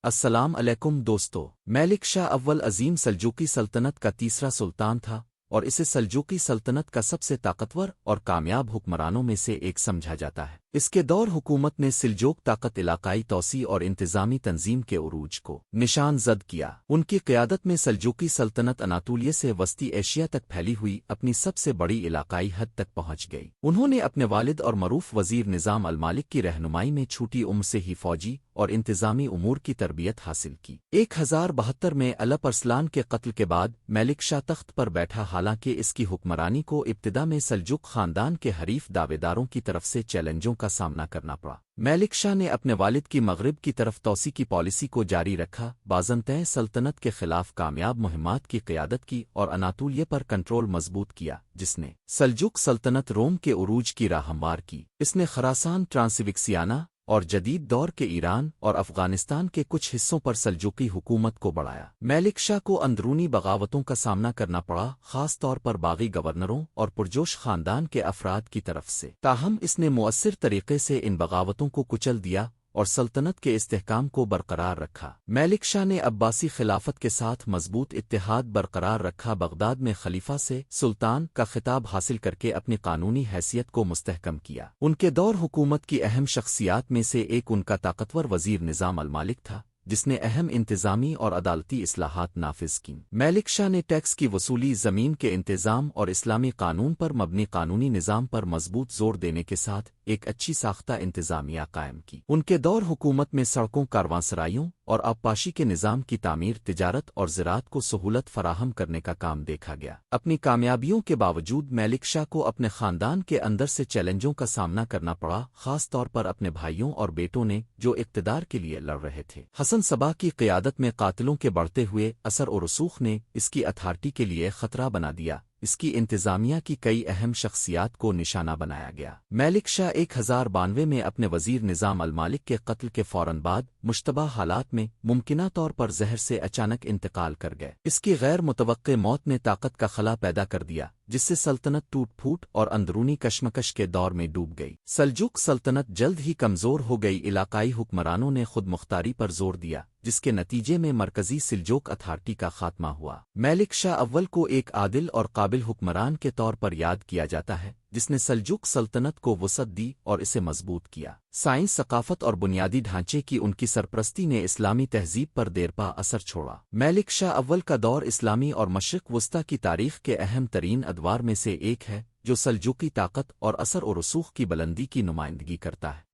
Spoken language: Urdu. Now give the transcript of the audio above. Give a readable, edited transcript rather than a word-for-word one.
السلام علیکم دوستو، ملک شاہ اول عظیم سلجوقی سلطنت کا تیسرا سلطان تھا اور اسے سلجوقی سلطنت کا سب سے طاقتور اور کامیاب حکمرانوں میں سے ایک سمجھا جاتا ہے۔ اس کے دور حکومت نے سلجوق طاقت، علاقائی توسیع اور انتظامی تنظیم کے عروج کو نشان زد کیا۔ ان کی قیادت میں سلجوقی سلطنت اناطولیہ سے وسطی ایشیا تک پھیلی ہوئی اپنی سب سے بڑی علاقائی حد تک پہنچ گئی۔ انہوں نے اپنے والد اور معروف وزیر نظام المالک کی رہنمائی میں چھوٹی عمر سے ہی فوجی اور انتظامی امور کی تربیت حاصل کی۔ 1072 میں الپ ارسلان کے قتل کے بعد ملک شاہ تخت پر بیٹھا، حالانکہ اس کی حکمرانی کو ابتدا میں سلجوق خاندان کے حریف دعویداروں کی طرف سے چیلنجوں کا سامنا کرنا پڑا۔ ملک شاہ نے اپنے والد کی مغرب کی طرف توسیع کی پالیسی کو جاری رکھا، بازنطین سلطنت کے خلاف کامیاب مہمات کی قیادت کی اور اناطولیہ پر کنٹرول مضبوط کیا، جس نے سلجوق سلطنت روم کے عروج کی راہ ہموار کی۔ اس نے خراسان، ٹرانسوکسیانا اور جدید دور کے ایران اور افغانستان کے کچھ حصوں پر سلجوقی حکومت کو بڑھایا۔ ملک شاہ کو اندرونی بغاوتوں کا سامنا کرنا پڑا، خاص طور پر باغی گورنروں اور پرجوش خاندان کے افراد کی طرف سے، تاہم اس نے مؤثر طریقے سے ان بغاوتوں کو کچل دیا اور سلطنت کے استحکام کو برقرار رکھا۔ ملک شاہ نے عباسی خلافت کے ساتھ مضبوط اتحاد برقرار رکھا، بغداد میں خلیفہ سے سلطان کا خطاب حاصل کر کے اپنی قانونی حیثیت کو مستحکم کیا۔ ان کے دور حکومت کی اہم شخصیات میں سے ایک ان کا طاقتور وزیر نظام المالک تھا، جس نے اہم انتظامی اور عدالتی اصلاحات نافذ کیں۔ ملک شاہ نے ٹیکس کی وصولی، زمین کے انتظام اور اسلامی قانون پر مبنی قانونی نظام پر مضبوط زور دینے کے ساتھ ایک اچھی ساختہ انتظامیہ قائم کی۔ ان کے دور حکومت میں سڑکوں، کاروانسرائیوں اور آبپاشی کے نظام کی تعمیر، تجارت اور زراعت کو سہولت فراہم کرنے کا کام دیکھا گیا۔ اپنی کامیابیوں کے باوجود ملک شاہ کو اپنے خاندان کے اندر سے چیلنجوں کا سامنا کرنا پڑا، خاص طور پر اپنے بھائیوں اور بیٹوں نے جو اقتدار کے لیے لڑ رہے تھے۔ حسن صبا کی قیادت میں قاتلوں کے بڑھتے ہوئے اثر و رسوخ نے اس کی اتھارٹی کے لیے خطرہ بنا دیا۔ اس کی انتظامیہ کی کئی اہم شخصیات کو نشانہ بنایا گیا۔ ملک شاہ 1092 میں اپنے وزیر نظام المالک کے قتل کے فوراً بعد مشتبہ حالات میں ممکنہ طور پر زہر سے اچانک انتقال کر گئے۔ اس کی غیر متوقع موت نے طاقت کا خلا پیدا کر دیا، جس سے سلطنت ٹوٹ پھوٹ اور اندرونی کشمکش کے دور میں ڈوب گئی۔ سلجوق سلطنت جلد ہی کمزور ہو گئی۔ علاقائی حکمرانوں نے خود مختاری پر زور دیا، جس کے نتیجے میں مرکزی سلجوق اتھارٹی کا خاتمہ ہوا۔ ملک شاہ اول کو ایک عادل اور قابل حکمران کے طور پر یاد کیا جاتا ہے، جس نے سلجوق سلطنت کو وسعت دی اور اسے مضبوط کیا۔ سائنس، ثقافت اور بنیادی ڈھانچے کی ان کی سرپرستی نے اسلامی تہذیب پر دیرپا اثر چھوڑا۔ ملک شاہ اول کا دور اسلامی اور مشرق وسطیٰ کی تاریخ کے اہم ترین ادوار میں سے ایک ہے، جو سلجوقی طاقت اور اثر و رسوخ کی بلندی کی نمائندگی کرتا ہے۔